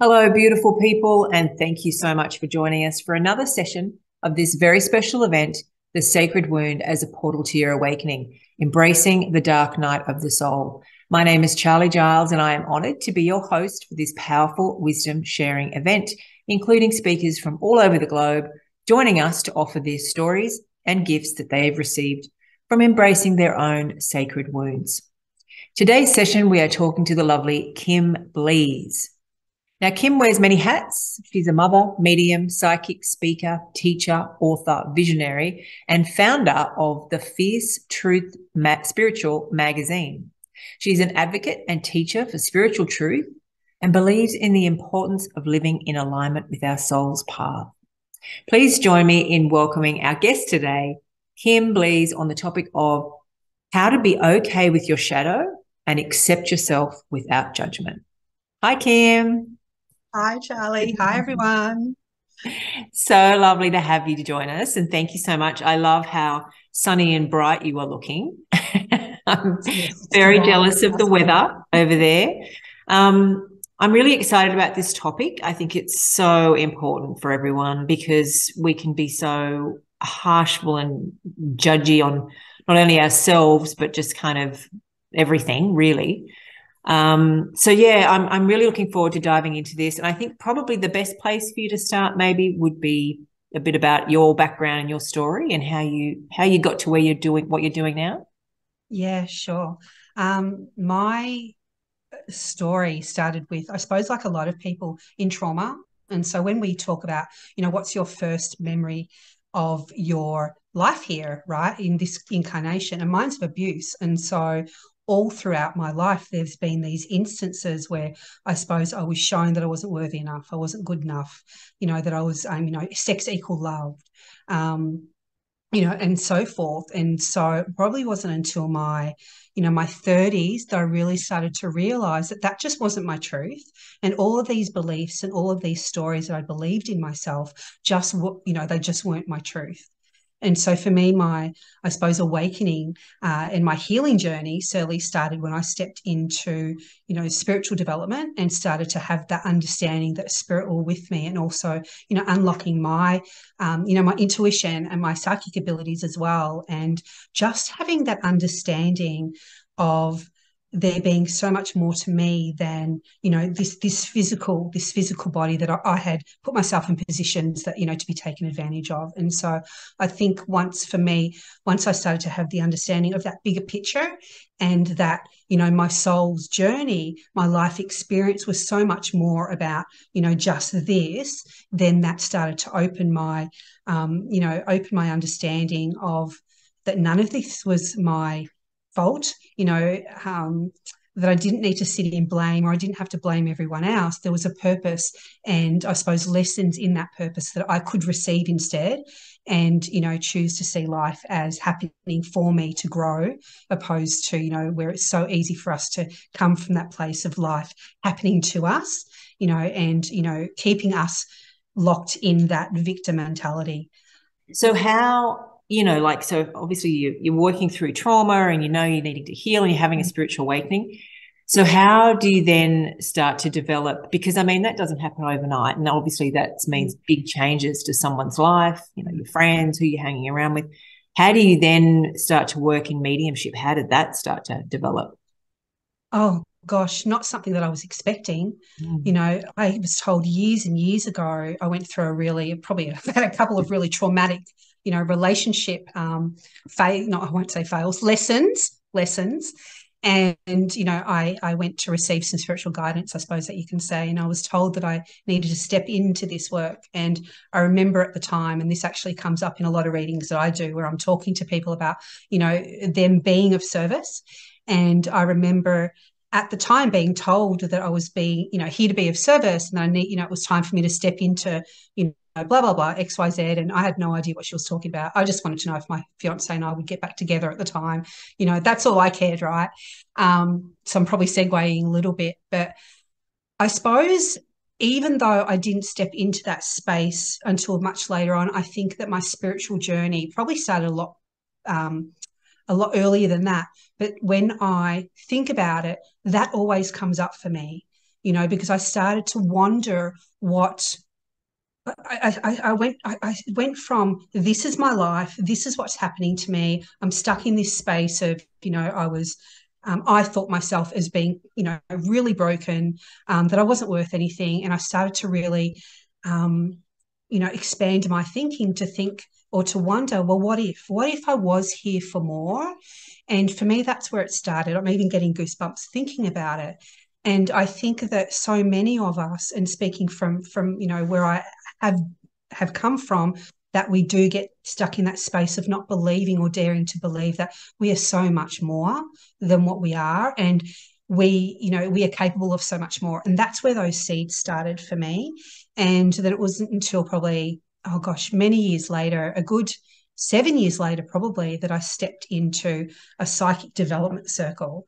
Hello, beautiful people, and thank you so much for joining us for another session of this very special event, The Sacred Wound as a Portal to Your Awakening, Embracing the Dark Night of the Soul. My name is Charlie Giles, and I am honoured to be your host for this powerful wisdom sharing event, including speakers from all over the globe joining us to offer their stories and gifts that they have received from embracing their own sacred wounds. Today's session, we are talking to the lovely Kim Bleeze. Now, Kim wears many hats. She's a mother, medium, psychic, speaker, teacher, author, visionary, and founder of the Fierce Truth Spiritual magazine. She's an advocate and teacher for spiritual truth and believes in the importance of living in alignment with our soul's path. Please join me in welcoming our guest today, Kim Bleeze, on the topic of how to be okay with your shadow and accept yourself without judgment. Hi, Kim. Hi, Charlie. Hi, everyone. So lovely to have you to join us. And thank you so much. I love how sunny and bright you are looking. I'm Yes, it's very right. jealous of the weather over there. I'm really excited about this topic. I think it's so important for everyone because we can be so harshful and judgy on not only ourselves, but just kind of everything, really. I'm really looking forward to diving into this. And I think probably the best place for you to start maybe would be a bit about your background and your story and how you got to where you're doing what you're doing now. Yeah, sure. My story started with, I suppose, like a lot of people in trauma. And so when we talk about, what's your first memory of your life here, right, in this incarnation, and mine's of abuse. And so all throughout my life, there's been these instances where I suppose I was shown that I wasn't worthy enough, I wasn't good enough, that I was, sex equal love. Um, and so forth. And so it probably wasn't until my 30s that I really started to realize that that just wasn't my truth. And all of these beliefs and all of these stories that I believed in myself they just weren't my truth. And so for me, I suppose, awakening and my healing journey certainly started when I stepped into, spiritual development and started to have that understanding that spirit were with me, and also, unlocking my intuition and my psychic abilities as well. And just having that understanding of there being so much more to me than this physical body that I had put myself in positions that to be taken advantage of. And so I think once I started to have the understanding of that bigger picture, and that my soul's journey, my life experience was so much more about just this, then that started to open my understanding of that none of this was my fault, that I didn't need to sit in blame, or I didn't have to blame everyone else. There was a purpose, and I suppose lessons in that purpose that I could receive instead, and choose to see life as happening for me to grow, opposed to where it's so easy for us to come from that place of life happening to us, and keeping us locked in that victim mentality. So so obviously you're working through trauma and you're needing to heal and you're having a spiritual awakening. So how do you then start to develop? Because I mean, that doesn't happen overnight. And obviously that means big changes to someone's life, your friends, who you're hanging around with. How do you then start to work in mediumship? How did that start to develop? Oh gosh, not something that I was expecting. Mm. I was told years and years ago, I went through probably had a couple of really traumatic, relationship no, I won't say fails, lessons. And I went to receive some spiritual guidance, I suppose that you can say, and I was told that I needed to step into this work. And I remember at the time, and this actually comes up in a lot of readings that I do, where I'm talking to people about, them being of service. And I remember at the time being told that I was being, here to be of service, and I need, it was time for me to step into, blah, blah, blah, XYZ. And I had no idea what she was talking about. I just wanted to know if my fiance and I would get back together at the time. That's all I cared, right? So I'm probably segueing a little bit, but I suppose even though I didn't step into that space until much later on, I think that my spiritual journey probably started um, a lot earlier than that. But when I think about it, that always comes up for me. you know, because I started to wonder what I went from, this is my life, this is what's happening to me. I'm stuck in this space of, you know, I thought myself as being, you know, really broken, that I wasn't worth anything. And I started to really, you know, expand my thinking to think, or to wonder, well, what if I was here for more? And for me, that's where it started. I'm even getting goosebumps thinking about it. And I think that so many of us, and speaking from you know, where I have come from, that we do get stuck in that space of not believing or daring to believe that we are so much more than what we are, and we, you know, we are capable of so much more. And that's where those seeds started for me. And then it wasn't until probably, oh gosh, many years later, a good 7 years later probably, that I stepped into a psychic development circle.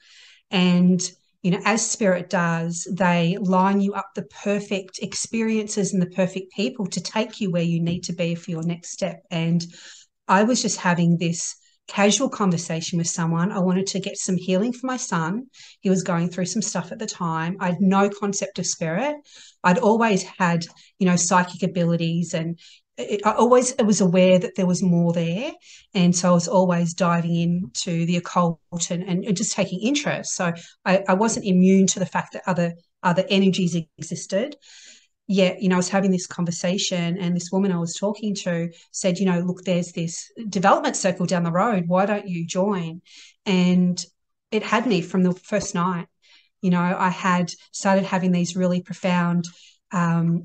And you know, as spirit does, they line you up the perfect experiences and the perfect people to take you where you need to be for your next step. And I was just having this casual conversation with someone. I wanted to get some healing for my son. He was going through some stuff at the time. I had no concept of spirit. I'd always had, you know, psychic abilities, and I was aware that there was more there. And so I was always diving into the occult and just taking interest. So I wasn't immune to the fact that other energies existed. Yet, you know, I was having this conversation, and this woman I was talking to said, you know, look, there's this development circle down the road. Why don't you join? And it had me from the first night. You know, I had started having these really profound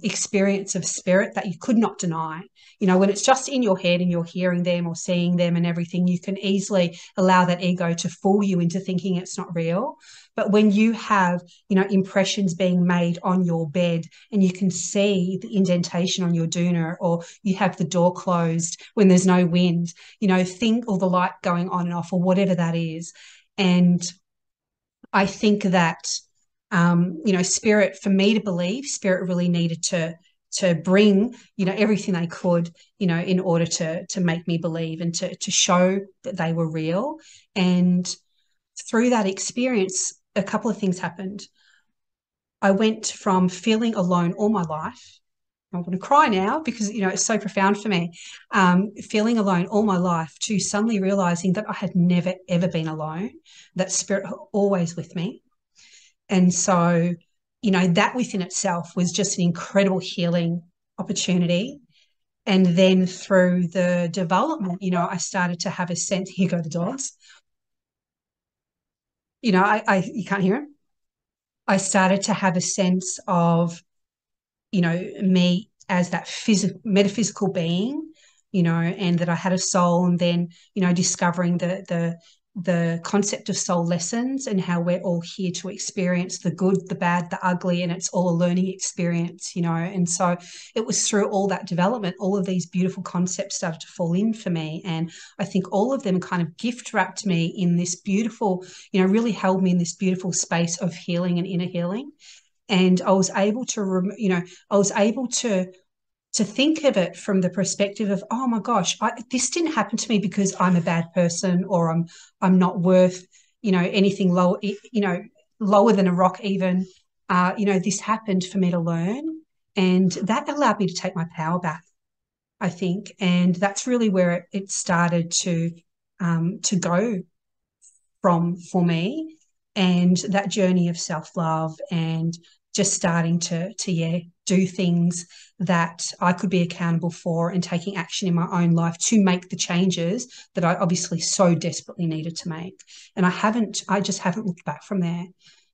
experience of spirit that you could not deny. You know, when it's just in your head and you're hearing them or seeing them and everything, you can easily allow that ego to fool you into thinking it's not real. But when you have, you know, impressions being made on your bed, and you can see the indentation on your doona, or you have the door closed when there's no wind, you know, or the light going on and off, or whatever that is. And I think that, you know, spirit, for me to believe, spirit really needed to bring, you know, everything they could, you know, in order to make me believe, and to show that they were real. And through that experience, a couple of things happened. I went from feeling alone all my life. I'm going to cry now because, you know, it's so profound for me. Feeling alone all my life, to suddenly realizing that I had never, ever been alone, that spirit always with me. And so, you know, that within itself was just an incredible healing opportunity. And then through the development, you know, I started to have a sense, here go the dogs. You know, you can't hear them. I started to have a sense of, you know, me as that metaphysical being, you know, and that I had a soul. And then, you know, discovering the concept of soul lessons, and how we're all here to experience the good, the bad, the ugly, and it's all a learning experience, you know. And so it was through all that development, all of these beautiful concepts started to fall in for me. And I think all of them kind of gift wrapped me in this beautiful, you know, really held me in this beautiful space of healing and inner healing. And I was able to, you know, I was able to think of it from the perspective of, oh my gosh, this didn't happen to me because I'm a bad person, or I'm not worth, you know, anything lower, you know, lower than a rock even. You know, this happened for me to learn, and that allowed me to take my power back, I think. And that's really where it started to go from for me. And that journey of self-love, and just starting to do things that I could be accountable for, and taking action in my own life to make the changes that I obviously so desperately needed to make. And I just haven't looked back from there.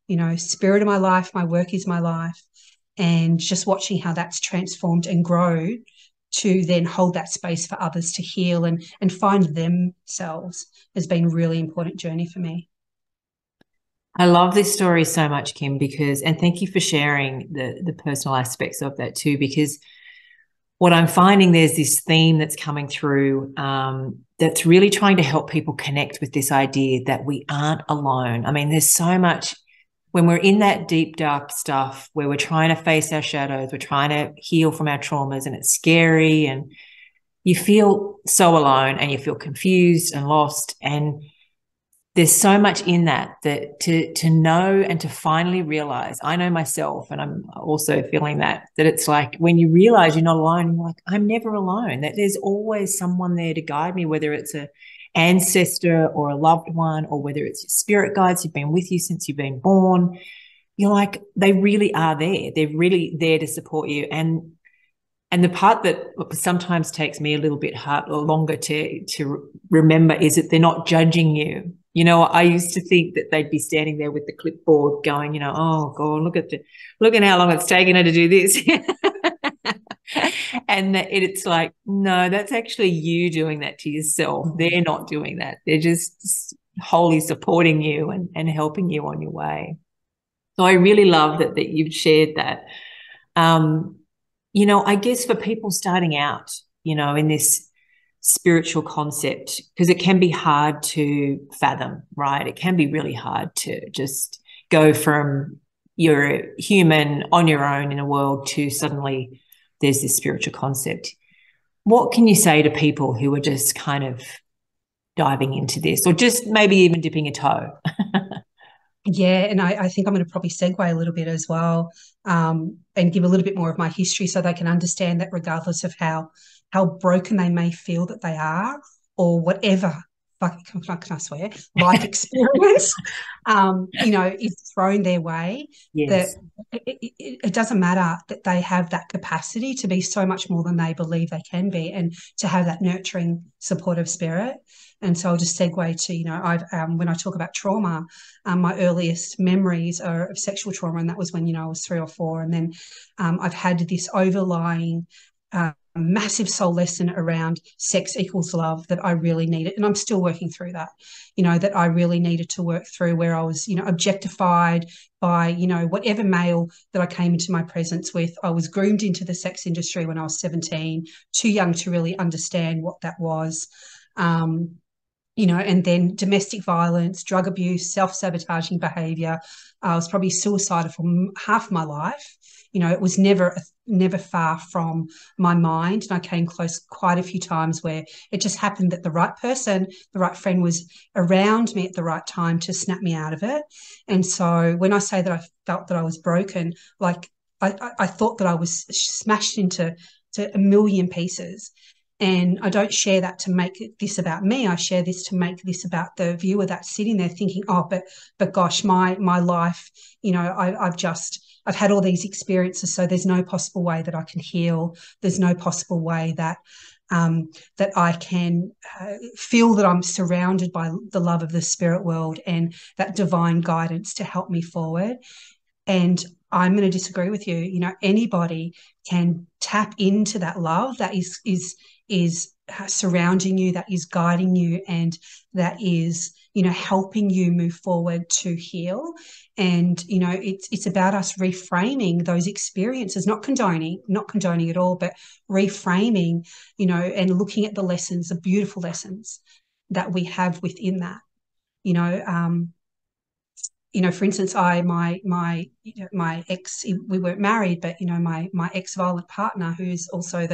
You know, spirit of my life, my work is my life, and just watching how that's transformed and grow to then hold that space for others to heal and find themselves has been a really important journey for me. I love this story so much, Kim, and thank you for sharing the personal aspects of that too, because what I'm finding, there's this theme that's coming through, that's really trying to help people connect with this idea that we aren't alone. I mean, there's so much when we're in that deep, dark stuff where we're trying to face our shadows, we're trying to heal from our traumas, and it's scary, and you feel so alone, and you feel confused and lost. And there's so much in that to know and to finally realize. I know myself, and I'm also feeling that it's like when you realize you're not alone, you're like, I'm never alone, that there's always someone there to guide me, whether it's a ancestor or a loved one, or whether it's your spirit guides who've been with you since you've been born. You're like, they really are there. They're really there to support you. And the part that sometimes takes me a little bit hard or longer to remember is that they're not judging you. You know, I used to think that they'd be standing there with the clipboard going, you know, oh God, look at how long it's taken her to do this. And it's like, no, that's actually you doing that to yourself. They're not doing that. They're just wholly supporting you and helping you on your way. So I really love that you've shared that. You know, I guess for people starting out, you know, in this spiritual concept, because it can be hard to fathom, right? It can be really hard to just go from you're a human on your own in a world to suddenly there's this spiritual concept. What can you say to people who are just kind of diving into this, or just maybe even dipping a toe? Yeah, and I think I'm going to probably segue a little bit as well, and give a little bit more of my history so they can understand that regardless of how broken they may feel that they are, or whatever, can I swear, life experience, you know, is thrown their way, Yes. that it doesn't matter, that they have that capacity to be so much more than they believe they can be, and to have that nurturing, supportive spirit. And so I'll just segue to, you know, when I talk about trauma, my earliest memories are of sexual trauma, and that was when, you know, I was 3 or 4. And then I've had this overlying massive soul lesson around sex equals love that I really needed. And I'm still working through that, you know, that I really needed to work through, where I was, you know, objectified by, you know, whatever male that I came into my presence with. I was groomed into the sex industry when I was 17, too young to really understand what that was. You know, and then domestic violence, drug abuse, self-sabotaging behavior. I was probably suicidal for half my life. You know, it was never far from my mind. And I came close quite a few times where it just happened that the right person, the right friend was around me at the right time to snap me out of it. And so when I say that I felt that I was broken, like I thought that I was smashed into a million pieces. And I don't share that to make this about me. I share this to make this about the viewer that's sitting there thinking, oh, but gosh, my life, you know, I've had all these experiences, so there's no possible way that I can heal. There's no possible way that that I can feel that I'm surrounded by the love of the spirit world and that divine guidance to help me forward. And I'm going to disagree with you. You know, anybody can tap into that love that is surrounding you, that is guiding you, and that is, you know, helping you move forward to heal. And, you know, it's about us reframing those experiences, not condoning at all, but reframing, you know, and looking at the lessons, the beautiful lessons that we have within that, you know. You know, for instance, my ex, we weren't married, but, you know, my ex-violent partner, who's also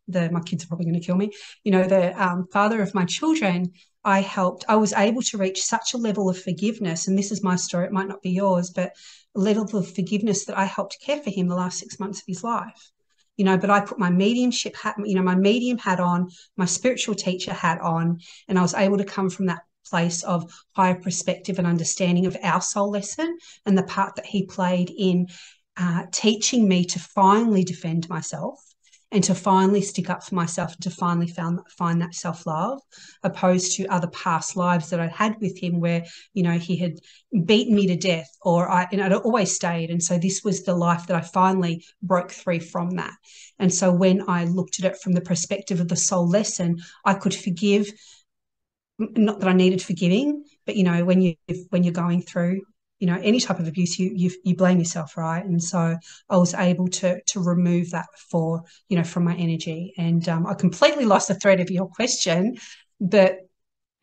my kids are probably going to kill me, you know, the father of my children, I was able to reach such a level of forgiveness. And this is my story, it might not be yours, but a level of forgiveness that I helped care for him the last 6 months of his life. You know, but I put my mediumship hat, you know, my medium hat on, my spiritual teacher hat on, and I was able to come from that place of higher perspective and understanding of our soul lesson and the part that he played in teaching me to finally defend myself and to finally stick up for myself and to finally find that self-love, opposed to other past lives that I'd had with him where, you know, he had beaten me to death, and I'd always stayed. And so this was the life that I finally broke free from that. And so when I looked at it from the perspective of the soul lesson, I could forgive. Not that I needed forgiving, but, you know, when you're going through, you know, any type of abuse, you blame yourself, right? And so I was able to remove that from my energy. And I completely lost the thread of your question, but,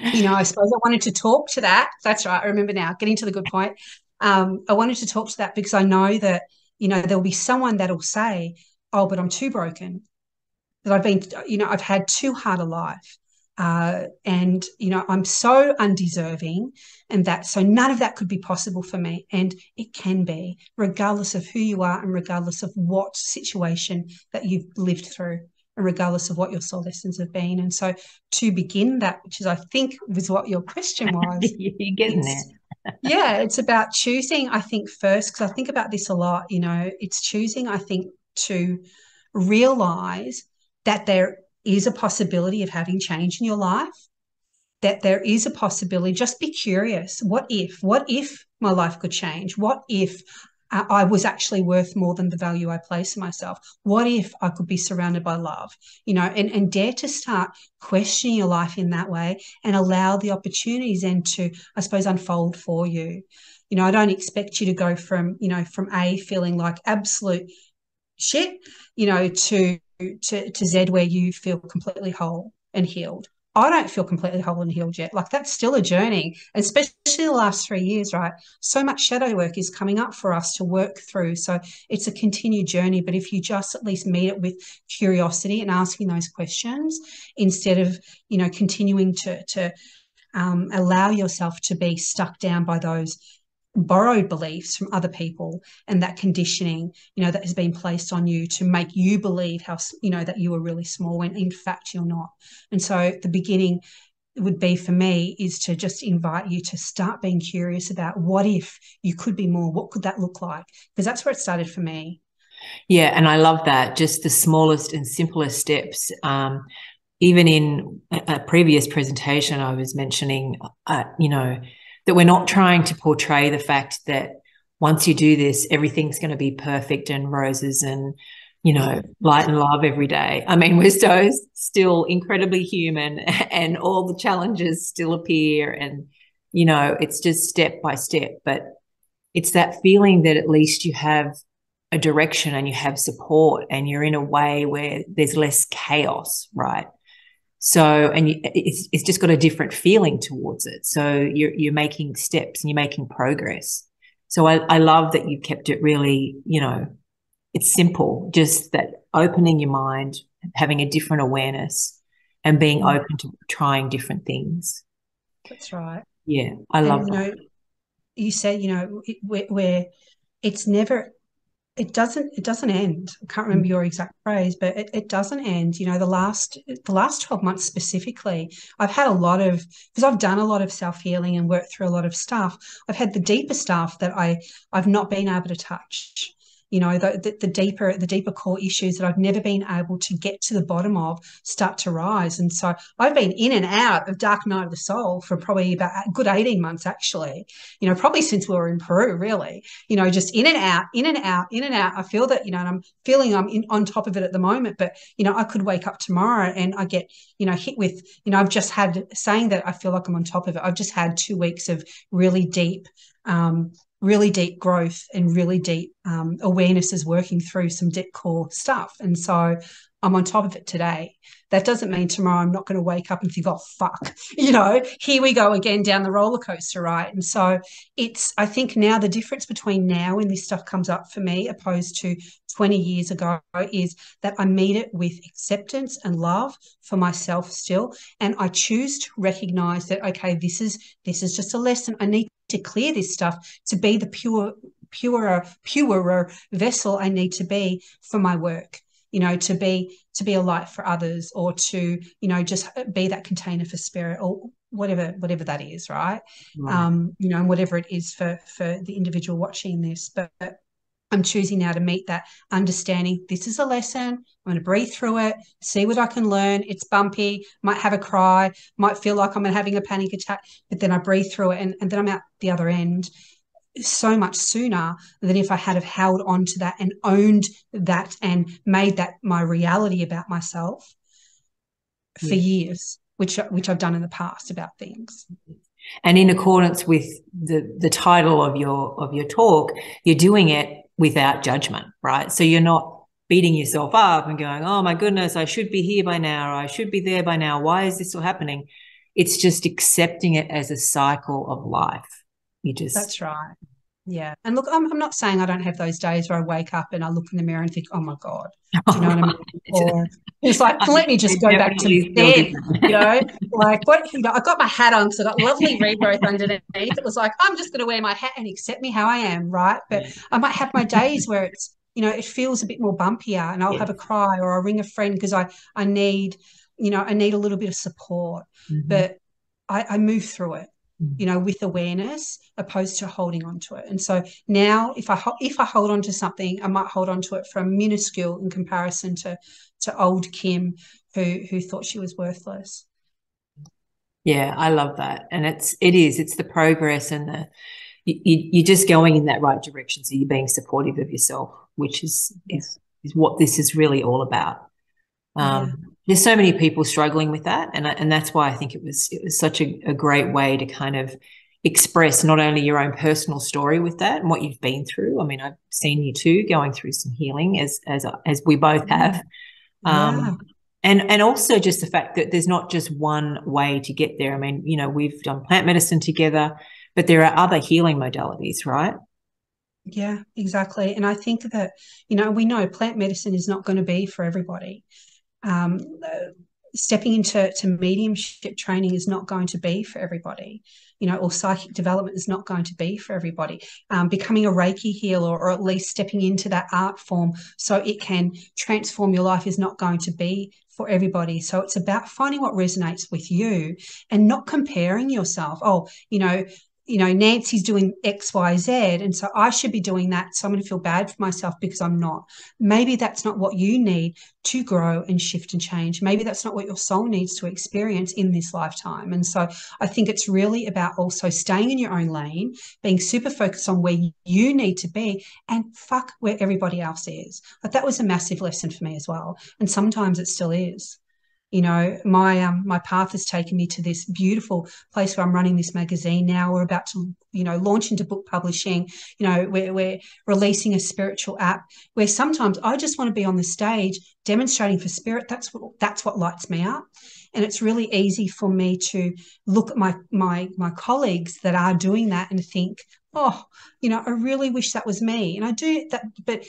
you know, I suppose I wanted to talk to that. That's right, I remember now, getting to the good point. I wanted to talk to that because I know that, you know, there'll be someone that'll say, oh, but I'm too broken, that I've had too hard a life. And, you know, I'm so undeserving, and so none of that could be possible for me. And it can be, regardless of who you are and regardless of what situation that you've lived through, and regardless of what your soul lessons have been. And so to begin that, which is, I think, was what your question was. You're getting there. Yeah, it's about choosing, I think, first, because I think about this a lot, you know, it's choosing, I think, to realize that there is a possibility of having change in your life, that there is a possibility. Just be curious. What if my life could change? What if I was actually worth more than the value I place in myself? What if I could be surrounded by love? You know, and dare to start questioning your life in that way, and allow the opportunities then to, I suppose, unfold for you. You know, I don't expect you to go from, you know, from A, feeling like absolute shit, you know, to Z, where you feel completely whole and healed. I don't feel completely whole and healed yet. Like, that's still a journey, especially the last 3 years, right? So much shadow work is coming up for us to work through. So it's a continued journey. But if you just at least meet it with curiosity and asking those questions, instead of, you know, continuing to allow yourself to be stuck down by those borrowed beliefs from other people, and that conditioning, you know, that has been placed on you to make you believe how, you know, that you are really small when in fact you're not. And so the beginning would be, for me, is to just invite you to start being curious about, what if you could be more? What could that look like? Because that's where it started for me. Yeah, and I love that. Just the smallest and simplest steps. Even in a previous presentation, I was mentioning, you know, that we're not trying to portray the fact that once you do this, everything's going to be perfect and roses and, you know, light and love every day. I mean, we're so still incredibly human, and all the challenges still appear, and, you know, it's just step by step. But it's that feeling that at least you have a direction and you have support, and you're in a way where there's less chaos, right? So, and it's just got a different feeling towards it. So you're making steps and you're making progress. So I love that you've kept it really, you know, it's simple, just that opening your mind, having a different awareness, and being open to trying different things. That's right. Yeah, I love And, you that. know, you said, you know, where it's never, it doesn't end. I can't remember your exact phrase, but it doesn't end. You know, the last 12 months specifically, I've had a lot of, because I've done a lot of self-healing and worked through a lot of stuff. I've had the deeper stuff that I've not been able to touch. You know, the deeper core issues that I've never been able to get to the bottom of start to rise. And so I've been in and out of dark night of the soul for probably about a good 18 months, actually, you know, probably since we were in Peru, really, you know, just in and out, in and out, in and out. I feel that, you know, and I'm feeling on top of it at the moment, but, you know, I could wake up tomorrow and I get, you know, hit with, you know, I've just had, saying that I feel like I'm on top of it, I've just had 2 weeks of really deep growth and really deep awarenesses, working through some deep core stuff. And so I'm on top of it today. That doesn't mean tomorrow I'm not going to wake up and think, oh, fuck, you know, here we go again down the roller coaster, right? And so I think now the difference between now when this stuff comes up for me opposed to 20 years ago is that I meet it with acceptance and love for myself still. And I choose to recognize that, okay, this is just a lesson. I need to clear this stuff to be the purer vessel I need to be for my work, you know, to be a light for others, or to, you know, just be that container for spirit, or whatever that is, right? You know, and whatever it is for the individual watching this. But I'm choosing now to meet that understanding. This is a lesson. I'm going to breathe through it, see what I can learn. It's bumpy, might have a cry, might feel like I'm having a panic attack, but then I breathe through it, and then I'm out the other end so much sooner than if I had have held on to that and owned that and made that my reality about myself for years, which I've done in the past about things. And in accordance with the title of your talk, you're doing it without judgment, right? So you're not beating yourself up and going, oh my goodness, I should be here by now, or I should be there by now. Why is this still happening? It's just accepting it as a cycle of life. That's right. Yeah. And look, I'm not saying I don't have those days where I wake up and I look in the mirror and think, oh my God, do you know what I mean? Or it's like, let me just go back to bed, like what, I got my hat on because I got lovely regrowth underneath. It was like, I'm just going to wear my hat and accept me how I am, right? But I might have my days where it's, it feels a bit more bumpier and I'll have a cry or I'll ring a friend because I need, I need a little bit of support. But I move through it, with awareness opposed to holding on to it. And so now if I hold on to something, I might hold on to it from minuscule in comparison to old Kim who thought she was worthless. Yeah, I love that. And it's the progress and you're just going in that right direction. So you're being supportive of yourself, which is what this is really all about. There's so many people struggling with that, and that's why I think it was such a great way to kind of express not only your own personal story with that and what you've been through. I mean, I've seen you too going through some healing as we both have, and also just the fact that there's not just one way to get there. I mean, we've done plant medicine together, but there are other healing modalities, right? Yeah, exactly. And I think that, we know plant medicine is not going to be for everybody. Stepping into mediumship training is not going to be for everybody, or psychic development is not going to be for everybody. Becoming a Reiki healer, or at least stepping into that art form so it can transform your life, is not going to be for everybody. So it's about finding what resonates with you and not comparing yourself. Oh, Nancy's doing X, Y, Z, and so I should be doing that. So I'm going to feel bad for myself because I'm not. Maybe that's not what you need to grow and shift and change. Maybe that's not what your soul needs to experience in this lifetime. And so I think it's really about also staying in your own lane, being super focused on where you need to be, and fuck where everybody else is. But that was a massive lesson for me as well. And sometimes it still is. My path has taken me to this beautiful place where I'm running this magazine now. We're about to, launch into book publishing. We're releasing a spiritual app where sometimes I just want to be on the stage demonstrating for spirit. That's what lights me up. And it's really easy for me to look at my colleagues that are doing that and think, oh, I really wish that was me. And I do that, but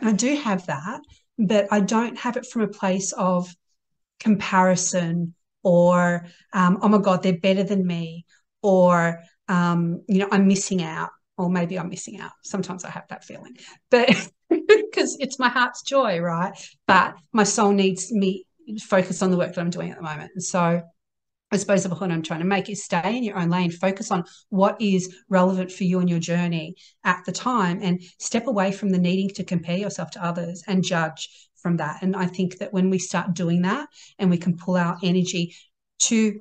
I do have that, but I don't have it from a place of comparison or oh my God, they're better than me, or I'm missing out, or maybe I'm missing out. Sometimes I have that feeling, but because it's my heart's joy, right? But my soul needs me focused on the work that I'm doing at the moment. And so I suppose the point I'm trying to make is stay in your own lane, focus on what is relevant for you and your journey at the time, and step away from the needing to compare yourself to others and judge from that. And I think that when we start doing that and we can pull our energy to,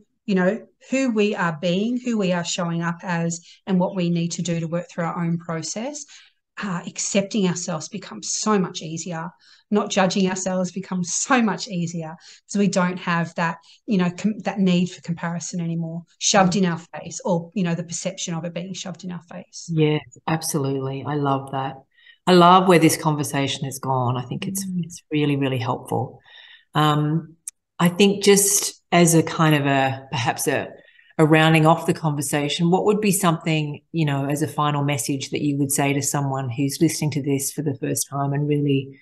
who we are being, who we are showing up as, and what we need to do to work through our own process, accepting ourselves becomes so much easier. Not judging ourselves becomes so much easier because we don't have that, that need for comparison anymore shoved in our face, or, the perception of it being shoved in our face. Yeah, absolutely. I love that. I love where this conversation has gone. I think it's really, really helpful. I think just as a kind of perhaps a rounding off the conversation, what would be something, as a final message that you would say to someone who's listening to this for the first time and really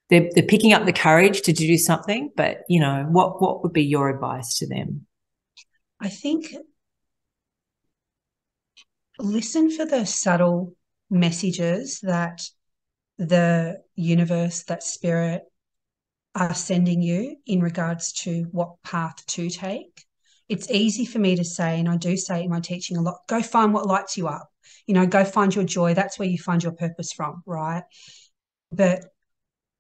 they're picking up the courage to do something, but, what would be your advice to them? I think listen for the subtle messages that the universe, that spirit are sending you in regards to what path to take. It's easy for me to say, and I do say in my teaching a lot, go find what lights you up, go find your joy. That's where you find your purpose from, right? But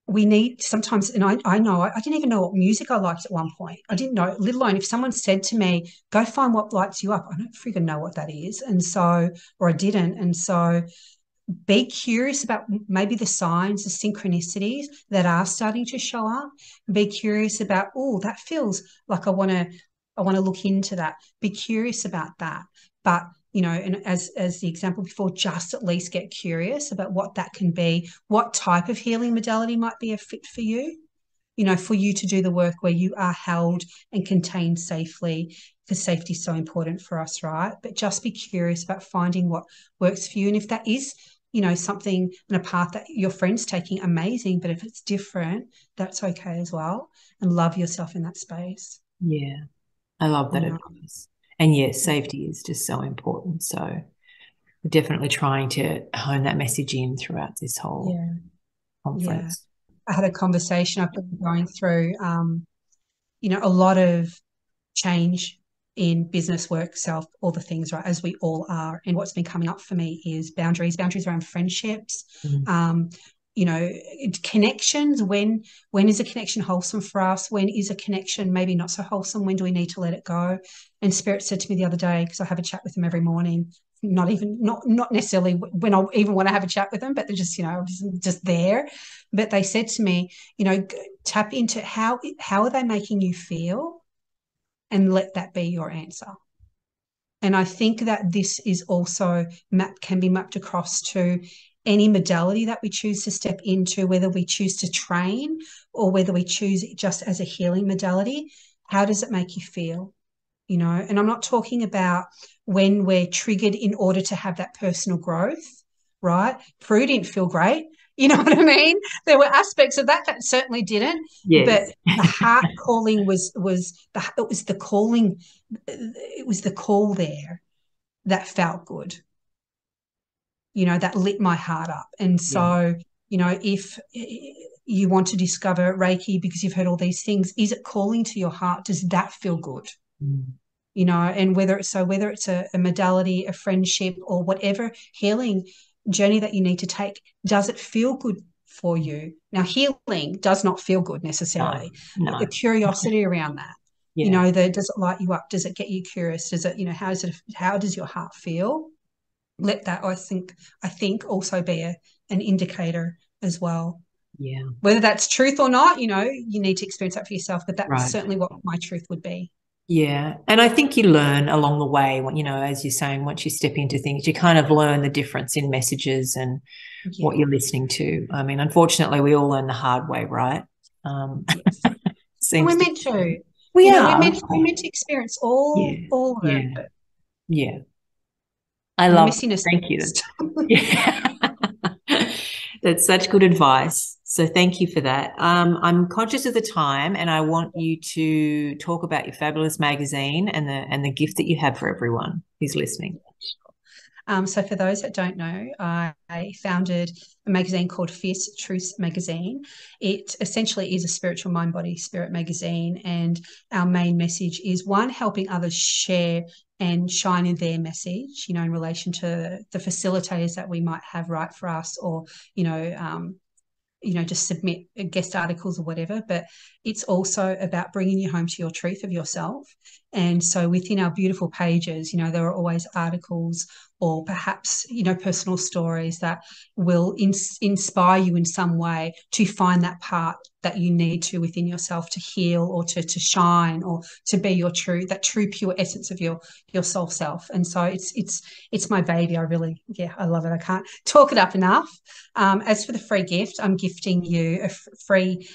we need sometimes, and I know, I didn't even know what music I liked at one point. I didn't know, let alone if someone said to me, go find what lights you up, I don't freaking know what that is. And so, or I didn't. And so be curious about maybe the signs, the synchronicities that are starting to show up. Be curious about, oh, that feels like I want to look into that. Be curious about that. But, and as the example before, just at least get curious about what that can be, what type of healing modality might be a fit for you. for you to do the work where you are held and contained safely, because safety is so important for us, right? But just be curious about finding what works for you. And if that is, something and a path that your friend's taking, amazing. But if it's different, that's okay as well. And love yourself in that space. Yeah. I love that advice. And yes, safety is just so important. So we're definitely trying to hone that message in throughout this whole conference. I had a conversation. I've been going through, a lot of change in business, work, self, all the things, right, as we all are. And what's been coming up for me is boundaries around friendships, connections. When is a connection wholesome for us? When is a connection maybe not so wholesome? When do we need to let it go? And Spirit said to me the other day, because I have a chat with them every morning, not necessarily when I even want to have a chat with them, but they're just, just there. But they said to me, tap into how are they making you feel? And let that be your answer. And I think that this is also can be mapped across to any modality that we choose to step into, whether we choose to train or whether we choose it just as a healing modality. How does it make you feel? And I'm not talking about when we're triggered in order to have that personal growth, right? Prue didn't feel great. You know what I mean? There were aspects of that certainly didn't. Yes. But the heart calling it was the calling. It was the call there that felt good. That lit my heart up. And so, if you want to discover Reiki because you've heard all these things, is it calling to your heart? Does that feel good? And whether it's a modality, a friendship, or whatever healing journey that you need to take, does it feel good for you? Now, healing does not feel good necessarily. No. The curiosity around that, does it light you up? Does it get you curious? Does it, how does your heart feel? Let that, I think also be an indicator as well. Yeah. Whether that's truth or not, you need to experience that for yourself, but that's certainly what my truth would be. Yeah. And I think you learn along the way, as you're saying, once you step into things, you kind of learn the difference in messages and what you're listening to. I mean, unfortunately, we all learn the hard way, right? Yes. And we're meant to. We are. We're meant to experience all of it. Yeah. I love it. Thank you. Yeah. That's such good advice. So thank you for that. I'm conscious of the time, and I want you to talk about your fabulous magazine and the gift that you have for everyone who's listening. So for those that don't know, I founded a magazine called Fierce Truths Magazine. It essentially is a spiritual mind, body, spirit magazine. And our main message is, one, helping others share and shine in their message, in relation to the facilitators that we might have right for us, or, just submit guest articles or whatever. But it's also about bringing you home to your truth of yourself. And so within our beautiful pages, there are always articles or perhaps, personal stories that will inspire you in some way to find that part that you need to within yourself to heal, or to shine, or to be that true pure essence of your soul self. And so it's my baby. I love it. I can't talk it up enough. As for the free gift, I'm gifting you a free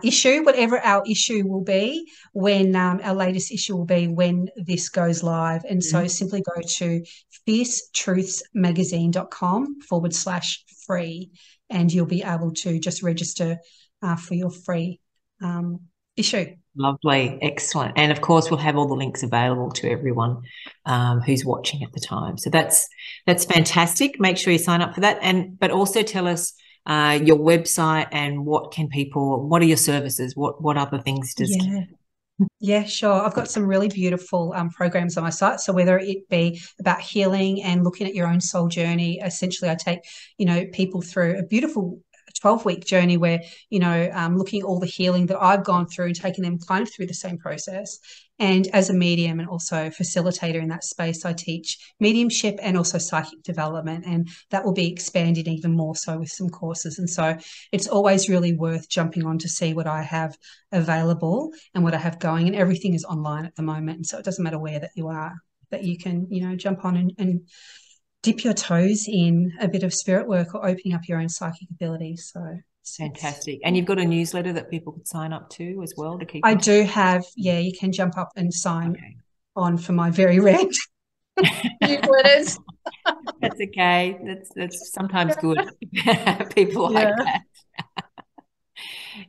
issue, whatever our issue will be, when our latest issue will be when this goes live. And so simply go to fiercetruthsmagazine.com/free, and you'll be able to just register for your free issue. Lovely. Excellent. And of course, we'll have all the links available to everyone who's watching at the time. So that's fantastic. Make sure you sign up for that. But also tell us your website and what are your services? What other things does Yeah, sure. I've got some really beautiful programs on my site. So whether it be about healing and looking at your own soul journey, essentially I take, people through a beautiful 12-week journey where, looking at all the healing that I've gone through and taking them kind of through the same process. And as a medium and also facilitator in that space, I teach mediumship and also psychic development, and that will be expanded even more so with some courses. And so it's always really worth jumping on to see what I have available and what I have going, and everything is online at the moment. And so it doesn't matter where that you are, that you can, jump on and dip your toes in a bit of spirit work or opening up your own psychic abilities. So Fantastic. And you've got a newsletter that people could sign up to as well to keep. I do have, you can jump up and sign on for my very rare newsletters. That's okay. That's sometimes good. People like that.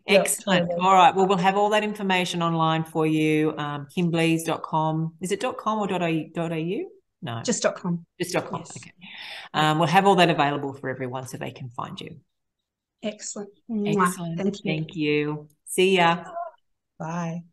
Excellent. Totally. All right. Well, we'll have all that information online for you. KimBleeze.com. Is it .com or .au? No. Just .com. Just .com. Yes. Okay. We'll have all that available for everyone so they can find you. Excellent. Excellent. Thank you. See ya. Bye.